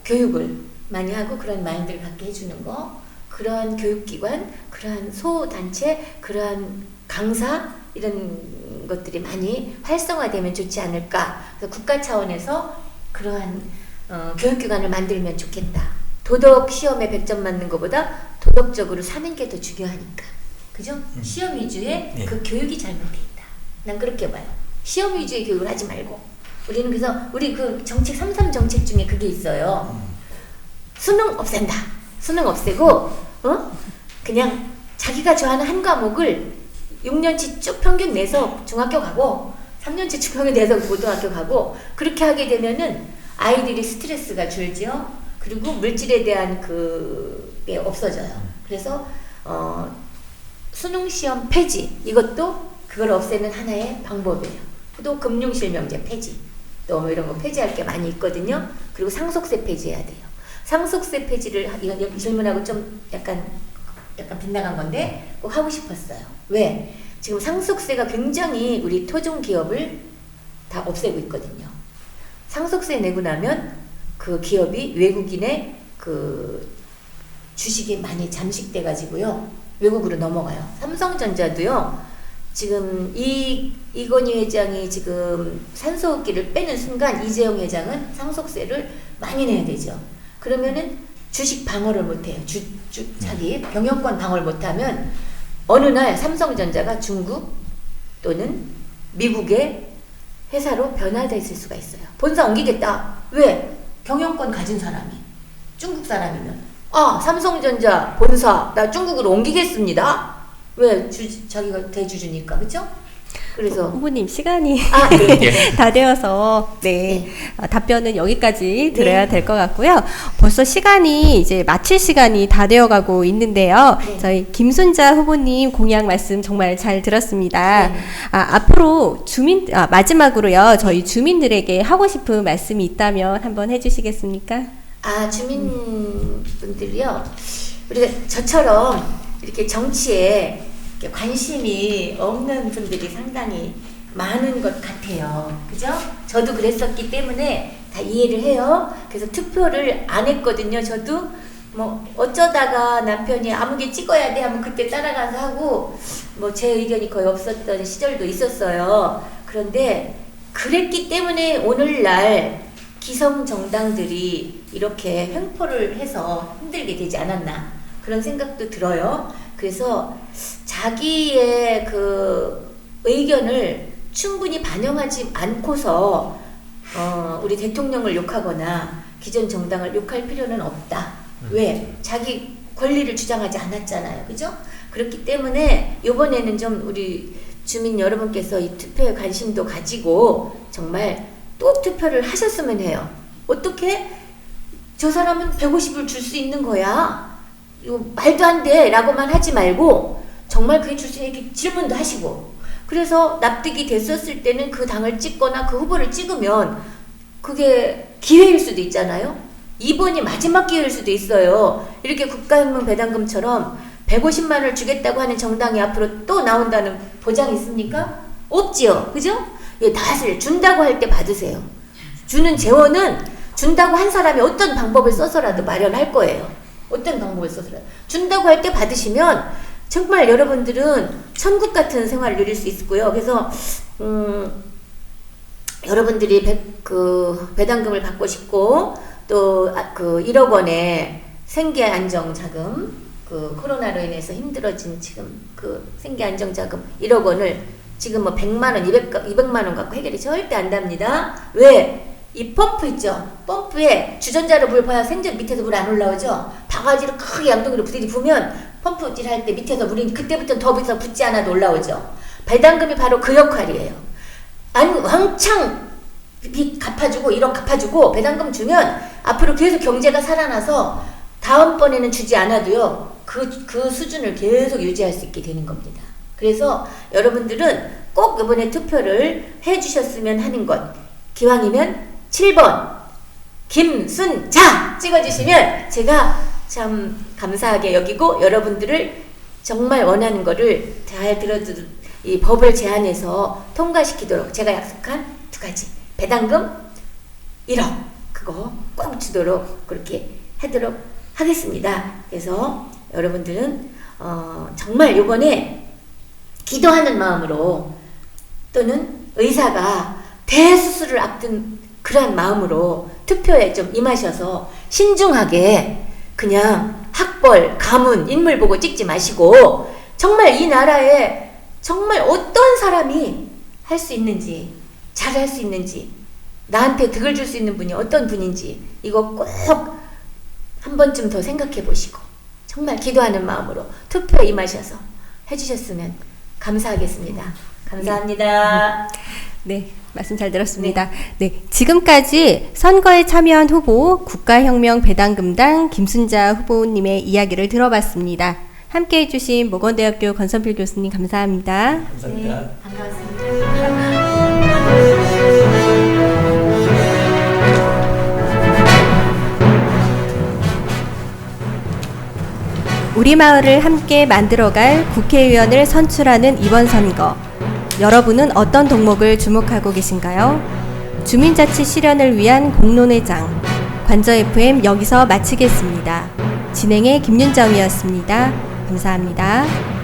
교육을 많이 하고 그런 마인드를 갖게 해주는 거, 그러한 교육기관, 그러한 소단체, 그러한 강사, 이런 것들이 많이 활성화되면 좋지 않을까. 그래서 국가 차원에서 그러한 교육기관을 만들면 좋겠다. 도덕 시험에 100점 맞는 것보다 도덕적으로 사는 게 더 중요하니까. 그죠? 시험 위주의 네. 그 교육이 잘못돼 있다. 난 그렇게 봐요. 시험 위주의 교육을 하지 말고. 우리는 그래서 우리 그 정책 3.3 정책 중에 그게 있어요. 수능 없앤다. 수능 없애고 그냥 자기가 좋아하는 한 과목을 6년치 쭉 평균 내서 중학교 가고 3년치 쭉 평균 내서 고등학교 가고, 그렇게 하게 되면은 아이들이 스트레스가 줄죠. 그리고 물질에 대한 그게 없어져요. 그래서 수능 시험 폐지, 이것도 그걸 없애는 하나의 방법이에요. 또 금융실명제 폐지, 또 뭐 이런 거 폐지할 게 많이 있거든요. 그리고 상속세 폐지해야 돼요. 상속세 폐지를 이건 질문하고 좀 약간 빗나간 건데 꼭 하고 싶었어요. 왜? 지금 상속세가 굉장히 우리 토종 기업을 다 없애고 있거든요. 상속세 내고 나면 그 기업이 외국인의 그 주식이 많이 잠식돼 가지고요, 외국으로 넘어가요. 삼성전자도요, 지금 이건희 회장이 지금 산소호흡기를 빼는 순간 이재용 회장은 상속세를 많이 내야 되죠. 그러면은 주식 방어를 못해요. 자기 경영권 방어를 못하면 어느 날 삼성전자가 중국 또는 미국의 회사로 변화됐을 수가 있어요. 본사 옮기겠다. 왜? 경영권 가진 사람이 중국 사람이면 삼성전자 본사 나 중국으로 옮기겠습니다. 왜? 자기가 대주주니까. 그렇죠? 그래서 후보님 시간이 네. 다 되어서 네. 답변은 여기까지 드려야 될 것 같고요. 벌써 시간이 이제 마칠 시간이 다 되어가고 있는데요. 네. 저희 김순자 후보님 공약 말씀 정말 잘 들었습니다. 네. 앞으로 마지막으로요, 저희 주민들에게 하고 싶은 말씀이 있다면 한번 해주시겠습니까? 주민분들이요, 우리가 저처럼 이렇게 정치에 이렇게 관심이 없는 분들이 상당히 많은 것 같아요. 그죠? 저도 그랬었기 때문에 다 이해를 해요. 그래서 투표를 안 했거든요. 저도 뭐 어쩌다가 남편이 아무개 찍어야 돼 하면 그때 따라가서 하고, 뭐 제 의견이 거의 없었던 시절도 있었어요. 그런데 그랬기 때문에 오늘날 기성 정당들이 이렇게 횡포를 해서 힘들게 되지 않았나, 그런 생각도 들어요. 그래서 자기의 그 의견을 충분히 반영하지 않고서 우리 대통령을 욕하거나 기존 정당을 욕할 필요는 없다. 왜? 자기 권리를 주장하지 않았잖아요. 그죠? 그렇기 때문에 이번에는 좀 우리 주민 여러분께서 이 투표에 관심도 가지고 정말 또 투표를 하셨으면 해요. 어떻게? 저 사람은 150을 줄 수 있는 거야, 이거 말도 안 돼 라고만 하지 말고 정말 그게 줄 수 있는 질문도 하시고, 그래서 납득이 됐었을 때는 그 당을 찍거나 그 후보를 찍으면 그게 기회일 수도 있잖아요. 이번이 마지막 기회일 수도 있어요. 이렇게 국가혁명 배당금처럼 150만 원을 주겠다고 하는 정당이 앞으로 또 나온다는 보장이 있습니까? 없지요. 그죠? 낫을 준다고 할 때 받으세요. 주는 재원은 준다고 한 사람이 어떤 방법을 써서라도 마련할 거예요. 어떤 방법을 써서라도 준다고 할 때 받으시면 정말 여러분들은 천국 같은 생활을 누릴 수 있고요. 그래서 여러분들이 배당금을 받고 싶고, 또 그 1억 원의 생계안정자금, 그 코로나로 인해서 힘들어진 지금 그 생계안정자금 1억 원을 지금 뭐 100만 원, 200만 원 갖고 해결이 절대 안 됩니다. 왜? 이 펌프 있죠? 펌프에 주전자로 물 봐야 생전 밑에서 물 안 올라오죠? 바가지로 크게 양동이로 부딪히면 펌프질 할 때 밑에서 물이 그때부터 더 밑에서 붙지 않아도 올라오죠? 배당금이 바로 그 역할이에요. 왕창 빚 갚아주고 1억 갚아주고 배당금 주면 앞으로 계속 경제가 살아나서 다음번에는 주지 않아도요, 그 수준을 계속 유지할 수 있게 되는 겁니다. 그래서 여러분들은 꼭 이번에 투표를 해주셨으면 하는 것, 기왕이면 7번 김순자 찍어주시면 제가 참 감사하게 여기고, 여러분들을 정말 원하는 거를 잘 들어도 이 법을 제안해서 통과시키도록 제가 약속한 2가지, 배당금 1억 그거 꼭 주도록 그렇게 하도록 하겠습니다. 그래서 여러분들은 정말 이번에 기도하는 마음으로, 또는 의사가 대수술을 앞둔 그러한 마음으로 투표에 좀 임하셔서 신중하게 그냥 학벌, 가문, 인물 보고 찍지 마시고 정말 이 나라에 정말 어떤 사람이 할 수 있는지, 잘할 수 있는지, 나한테 득을 줄 수 있는 분이 어떤 분인지 이거 꼭 한 번쯤 더 생각해 보시고 정말 기도하는 마음으로 투표에 임하셔서 해주셨으면 감사하겠습니다. 감사합니다. 네, 말씀 잘 들었습니다. 네, 지금까지 선거에 참여한 후보 국가혁명 배당금당 김순자 후보님의 이야기를 들어봤습니다. 함께해 주신 모건대학교 권선필 교수님 감사합니다. 감사합니다. 네, 반갑습니다. 우리 마을을 함께 만들어갈 국회의원을 선출하는 이번 선거. 여러분은 어떤 덕목을 주목하고 계신가요? 주민자치 실현을 위한 공론의 장. 관저 FM 여기서 마치겠습니다. 진행의 김윤정이었습니다. 감사합니다.